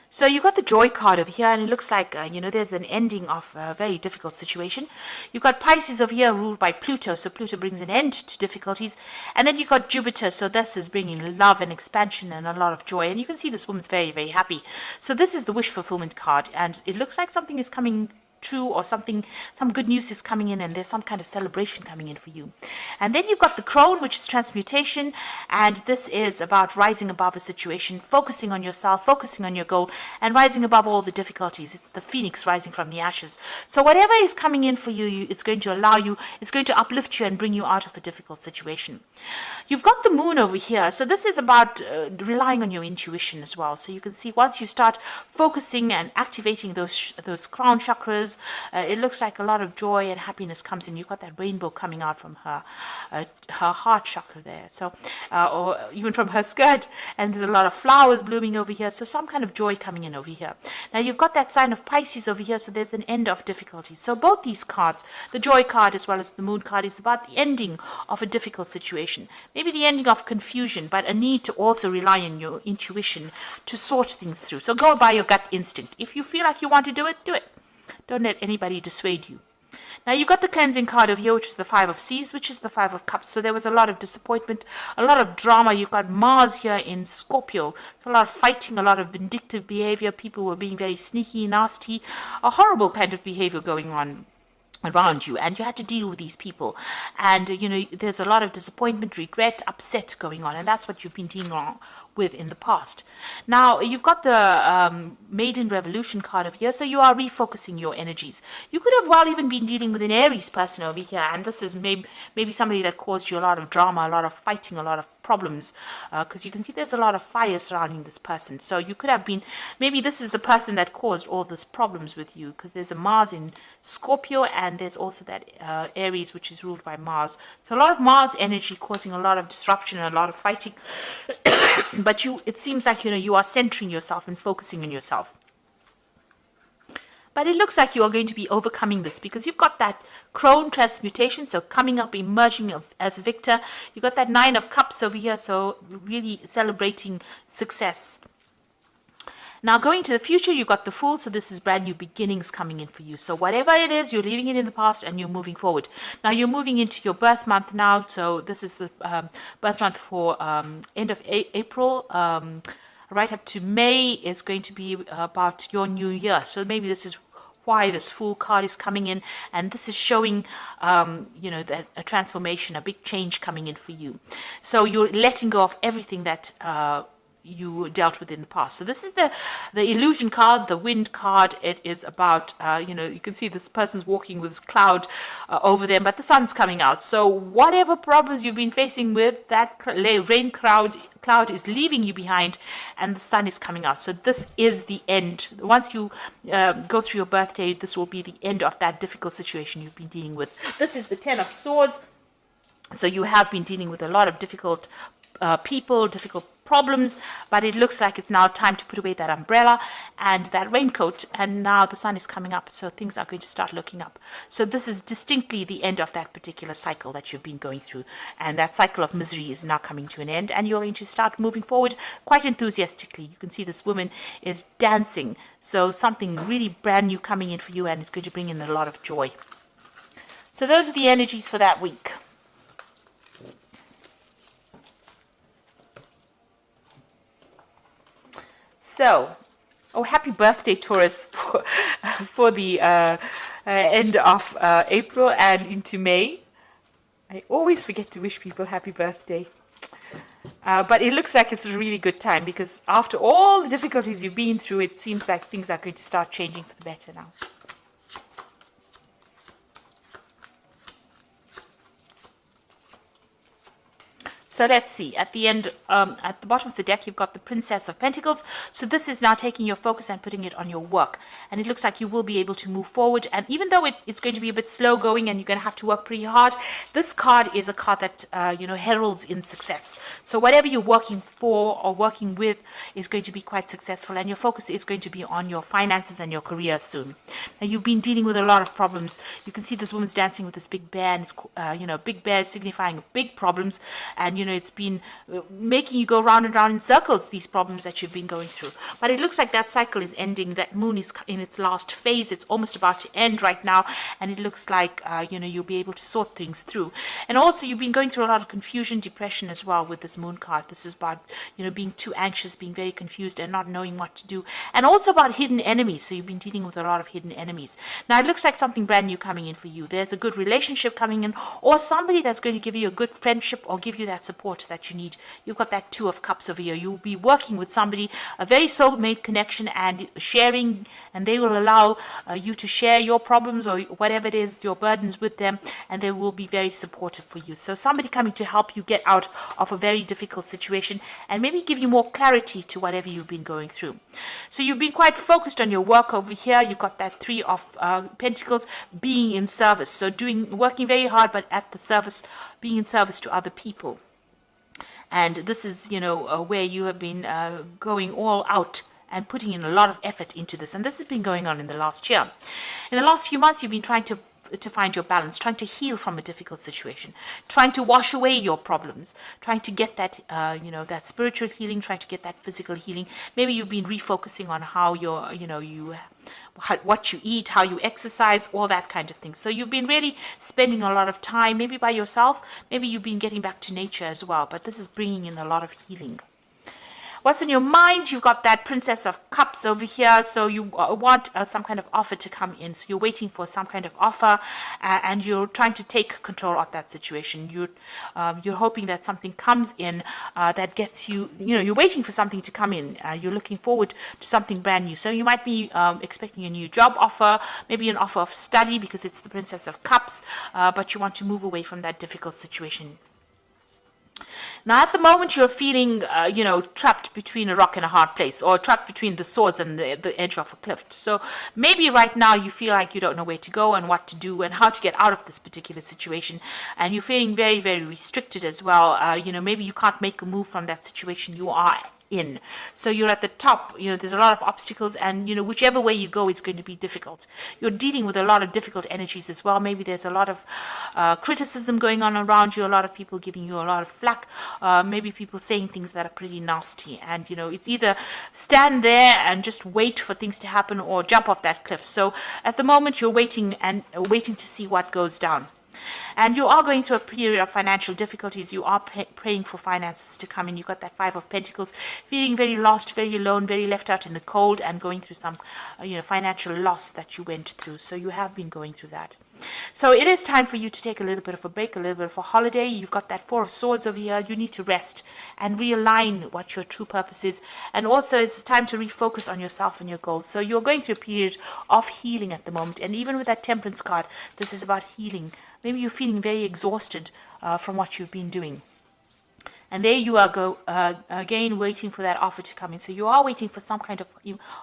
So you got the joy card over here, and it looks like, there's an ending of a very difficult situation. You've got Pisces over here ruled by Pluto, so Pluto brings an end to difficulties. And then you've got Jupiter, so this is bringing love and expansion and a lot of joy. And you can see this woman's very, very happy. So this is the wish fulfillment card, and it looks like something is coming true, or some good news is coming in, and there's some kind of celebration coming in for you. And then you've got the crone, which is transmutation, and this is about rising above a situation, focusing on yourself, focusing on your goal, and rising above all the difficulties. It's the phoenix rising from the ashes. So whatever is coming in for you, it's going to allow you, it's going to uplift you and bring you out of a difficult situation. You've got the moon over here, so this is about relying on your intuition as well. So you can see once you start focusing and activating those crown chakras, it looks like a lot of joy and happiness comes in. You've got that rainbow coming out from her heart chakra there, so or even from her skirt, and there's a lot of flowers blooming over here, so some kind of joy coming in over here. Now you've got that sign of Pisces over here, so there's an end of difficulties. So both these cards, the joy card as well as the moon card, is about the ending of a difficult situation, maybe the ending of confusion, but a need to also rely on your intuition to sort things through. So go by your gut instinct. If you feel like you want to do it, do it. Don't let anybody dissuade you. Now you've got the cleansing card over here, which is the Five of Seas, which is the Five of Cups. So there was a lot of disappointment, a lot of drama. You've got Mars here in Scorpio. So a lot of fighting, a lot of vindictive behavior. People were being very sneaky, nasty, a horrible kind of behavior going on around you, and you had to deal with these people, and there's a lot of disappointment, regret, upset going on, and that's what you've been dealing with in the past. Now you've got the Maiden Revolution card over here, so you are refocusing your energies. You could have well even been dealing with an Aries person over here, and this is maybe somebody that caused you a lot of drama, a lot of fighting, a lot of problems, because you can see there's a lot of fire surrounding this person. So you could have been, maybe this is the person that caused all these problems with you, because there's a Mars in Scorpio, and there's also that Aries, which is ruled by Mars. So a lot of Mars energy causing a lot of disruption and a lot of fighting. But it seems like you are centering yourself and focusing on yourself. But it looks like you are going to be overcoming this, because you've got that crone transmutation, so coming up, emerging as a victor. You've got that Nine of Cups over here, so really celebrating success. Now going to the future, you've got the Fool, so this is brand new beginnings coming in for you. So whatever it is, you're leaving it in the past and you're moving forward. Now you're moving into your birth month now, so this is the birth month for end of April. Right up to May is going to be about your new year. So maybe this is why this Fool card is coming in, and this is showing that a transformation, a big change coming in for you. So you're letting go of everything that you dealt with in the past. So this is the illusion card, the wind card. It is about you can see this person's walking with this cloud over them, but the sun's coming out. So whatever problems you've been facing with, that rain cloud is leaving you behind, and the sun is coming out. So this is the end. Once you go through your birthday, this will be the end of that difficult situation you've been dealing with. This is the Ten of Swords. So you have been dealing with a lot of difficult people, difficult problems, but it looks like it's now time to put away that umbrella and that raincoat, and now the sun is coming up, so things are going to start looking up. So this is distinctly the end of that particular cycle that you've been going through, and that cycle of misery is now coming to an end, and you're going to start moving forward quite enthusiastically. You can see this woman is dancing, so something really brand new coming in for you, and it's going to bring in a lot of joy. So those are the energies for that week. So, happy birthday, Taurus, for the end of April and into May. I always forget to wish people happy birthday. But it looks like it's a really good time, because after all the difficulties you've been through, it seems like things are going to start changing for the better now. So let's see, at the end, at the bottom of the deck, you've got the Princess of Pentacles. So this is now taking your focus and putting it on your work. And it looks like you will be able to move forward. And even though it's going to be a bit slow going and you're going to have to work pretty hard, this card is a card that, heralds in success. So whatever you're working for or working with is going to be quite successful. And your focus is going to be on your finances and your career soon. Now, you've been dealing with a lot of problems. You can see this woman's dancing with this big bear. And it's, big bear signifying big problems. And, it's been making you go round and round in circles, these problems that you've been going through. But it looks like that cycle is ending. That moon is in its last phase. It's almost about to end right now. And it looks like, you'll be able to sort things through. And also, you've been going through a lot of confusion, depression as well with this moon card. This is about, being too anxious, being very confused and not knowing what to do. And also about hidden enemies. So you've been dealing with a lot of hidden enemies. Now, it looks like something brand new coming in for you. There's a good relationship coming in, or somebody that's going to give you a good friendship or give you that support that you need. You've got that Two of Cups over here. You'll be working with somebody, a very soulmate connection, and sharing, and they will allow you to share your problems or whatever it is, your burdens with them, and they will be very supportive for you. So somebody coming to help you get out of a very difficult situation and maybe give you more clarity to whatever you've been going through. So you've been quite focused on your work over here. You've got that Three of Pentacles, being in service. So working very hard, but at the service, being in service to other people. And this is, where you have been going all out and putting in a lot of effort into this. And this has been going on in the last year. In the last few months, you've been trying to find your balance, trying to heal from a difficult situation, trying to wash away your problems, trying to get that, that spiritual healing, trying to get that physical healing. Maybe you've been refocusing on how what you eat, how you exercise, all that kind of thing. So you've been really spending a lot of time, maybe by yourself, maybe you've been getting back to nature as well, but this is bringing in a lot of healing. What's in your mind? You've got that Princess of Cups over here. So you want some kind of offer to come in. So you're waiting for some kind of offer, and you're trying to take control of that situation. You're hoping that something comes in that gets you, you're waiting for something to come in. You're looking forward to something brand new. So you might be expecting a new job offer, maybe an offer of study because it's the Princess of Cups, but you want to move away from that difficult situation. Now, at the moment, you're feeling, trapped between a rock and a hard place, or trapped between the swords and the edge of a cliff. So maybe right now you feel like you don't know where to go and what to do and how to get out of this particular situation. And you're feeling very, very restricted as well. Maybe you can't make a move from that situation you are in. So you're at the top, there's a lot of obstacles, and whichever way you go, it's going to be difficult. You're dealing with a lot of difficult energies as well. Maybe there's a lot of criticism going on around you, a lot of people giving you a lot of flack, maybe people saying things that are pretty nasty, and it's either stand there and just wait for things to happen or jump off that cliff. So at the moment you're waiting to see what goes down. And you are going through a period of financial difficulties. You are praying for finances to come in. You've got that Five of Pentacles, feeling very lost, very alone, very left out in the cold, and going through some, financial loss that you went through. So you have been going through that. So it is time for you to take a little bit of a break, a little bit of a holiday. You've got that Four of Swords over here. You need to rest and realign what your true purpose is. And also it's time to refocus on yourself and your goals. So you're going through a period of healing at the moment. And even with that Temperance card, this is about healing. Maybe you're feeling very exhausted from what you've been doing. And there you are, again, waiting for that offer to come in. So you are waiting for some kind of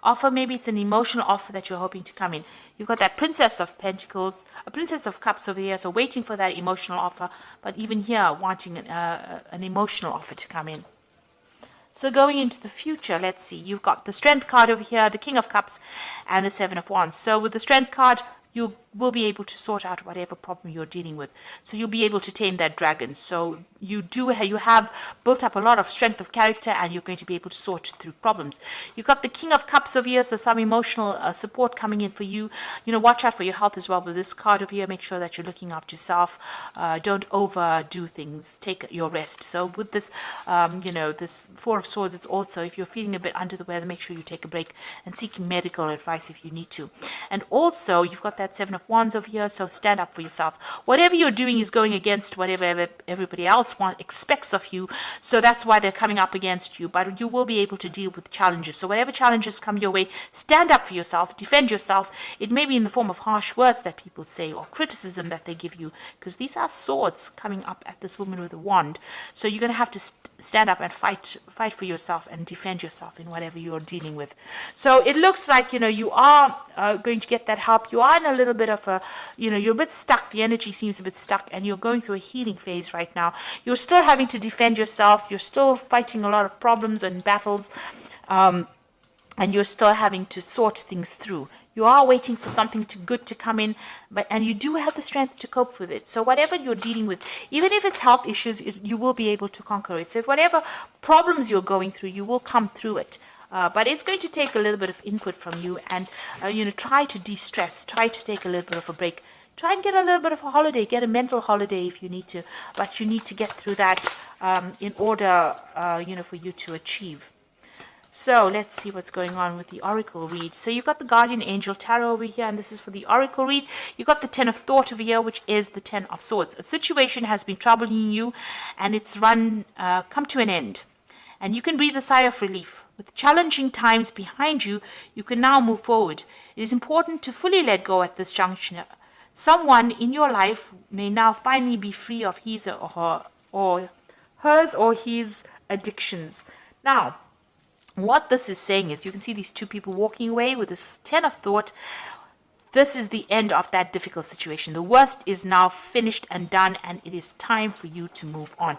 offer. Maybe it's an emotional offer that you're hoping to come in. You've got that Princess of Pentacles, a Princess of Cups over here. So waiting for that emotional offer. But even here, wanting an emotional offer to come in. So going into the future, let's see. You've got the Strength card over here, the King of Cups, and the Seven of Wands. So with the Strength card, you will be able to sort out whatever problem you're dealing with. So you'll be able to tame that dragon. So you have built up a lot of strength of character, and you're going to be able to sort through problems. You've got the King of Cups over here, so some emotional support coming in for you. Watch out for your health as well with this card over here. Make sure that you're looking after yourself. Don't overdo things. Take your rest. So with this, this Four of Swords, it's also, if you're feeling a bit under the weather, make sure you take a break and seek medical advice if you need to. And also, you've got that Seven of Wands over here, so stand up for yourself. Whatever you're doing is going against whatever everybody else expects of you, so that's why they're coming up against you. But you will be able to deal with challenges. So whatever challenges come your way, stand up for yourself, defend yourself. It may be in the form of harsh words that people say or criticism that they give you, because these are swords coming up at this woman with a wand. So you're going to have to stand up and fight for yourself and defend yourself in whatever you're dealing with. So it looks like you are going to get that help. You are in a little bit of a you're a bit stuck. The energy seems a bit stuck, and you're going through a healing phase right now. You're still having to defend yourself. You're still fighting a lot of problems and battles, and you're still having to sort things through. You are waiting for something good to come in, and you do have the strength to cope with it. So whatever you're dealing with, even if it's health issues, you will be able to conquer it. So if whatever problems you're going through, you will come through it. But it's going to take a little bit of input from you, and try to de-stress, try to take a little bit of a break. Try and get a little bit of a holiday, get a mental holiday if you need to, but you need to get through that in order, for you to achieve. So let's see what's going on with the Oracle read. So you've got the Guardian Angel Tarot over here, and this is for the Oracle read. You've got the Ten of Thought over here, which is the Ten of Swords. A situation has been troubling you, and it's come to an end. And you can breathe a sigh of relief. With challenging times behind you, you can now move forward. It is important to fully let go at this juncture. Someone in your life may now finally be free of his or hers or his addictions. Now, what this is saying is, you can see these two people walking away with this Ten of Thought. This is the end of that difficult situation. The worst is now finished and done, and it is time for you to move on.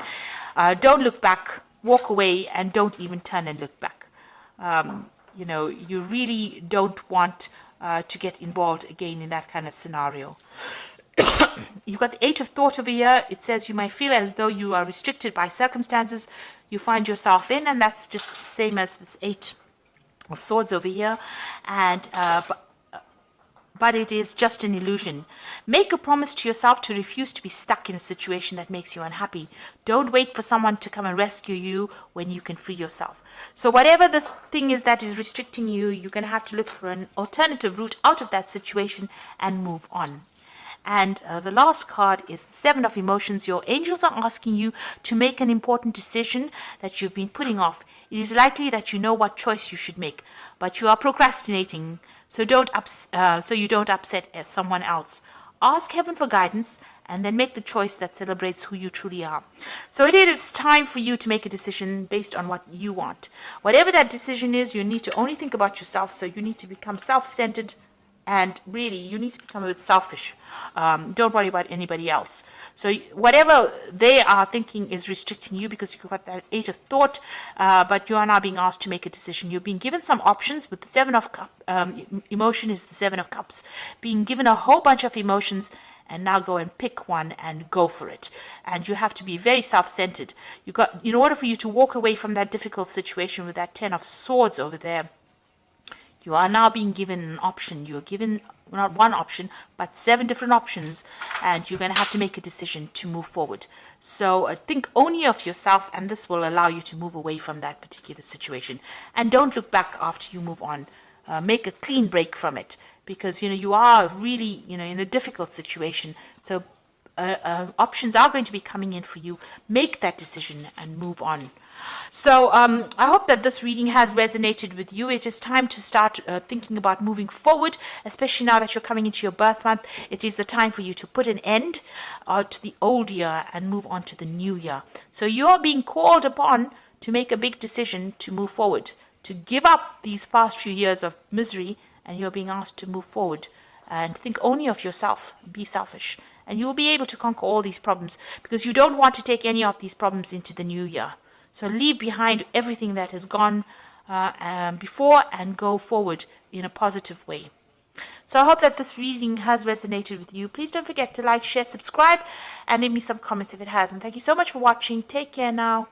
Don't look back, walk away, and don't even turn and look back. You really don't want to get involved again in that kind of scenario. You've got the Eight of Thought over here. It says you might feel as though you are restricted by circumstances you find yourself in, and that's just the same as this Eight of Swords over here. And but it is just an illusion. Make a promise to yourself to refuse to be stuck in a situation that makes you unhappy. Don't wait for someone to come and rescue you when you can free yourself. So whatever this thing is that is restricting you, you're going to have to look for an alternative route out of that situation and move on. And the last card is the Seven of Emotions. Your angels are asking you to make an important decision that you've been putting off. It is likely that you know what choice you should make, but you are procrastinating, so you don't upset someone else. Ask heaven for guidance, and then make the choice that celebrates who you truly are. So it is time for you to make a decision based on what you want. Whatever that decision is, you need to only think about yourself, so you need to become self-centered. And really, you need to become a bit selfish. Don't worry about anybody else. So whatever they are thinking is restricting you, because you've got that Eight of Thought, but you are now being asked to make a decision. You're being given some options. With the Seven of Cups, emotion is the Seven of Cups. Being given a whole bunch of emotions, and now go and pick one and go for it. And you have to be very self-centered. In order for you to walk away from that difficult situation with that Ten of Swords over there, you are now being given an option. You're given not one option, but 7 different options, and you're going to have to make a decision to move forward. So think only of yourself, and this will allow you to move away from that particular situation. And don't look back after you move on. Make a clean break from it, because you are really in a difficult situation. So options are going to be coming in for you. Make that decision and move on. So I hope that this reading has resonated with you. It is time to start thinking about moving forward, especially now that you're coming into your birth month. It is the time for you to put an end to the old year and move on to the new year. So you're being called upon to make a big decision to move forward, to give up these past few years of misery, and you're being asked to move forward and think only of yourself. Be selfish, and you'll be able to conquer all these problems, because you don't want to take any of these problems into the new year. So leave behind everything that has gone before and go forward in a positive way. So I hope that this reading has resonated with you. Please don't forget to like, share, subscribe, and leave me some comments if it has. And thank you so much for watching. Take care now.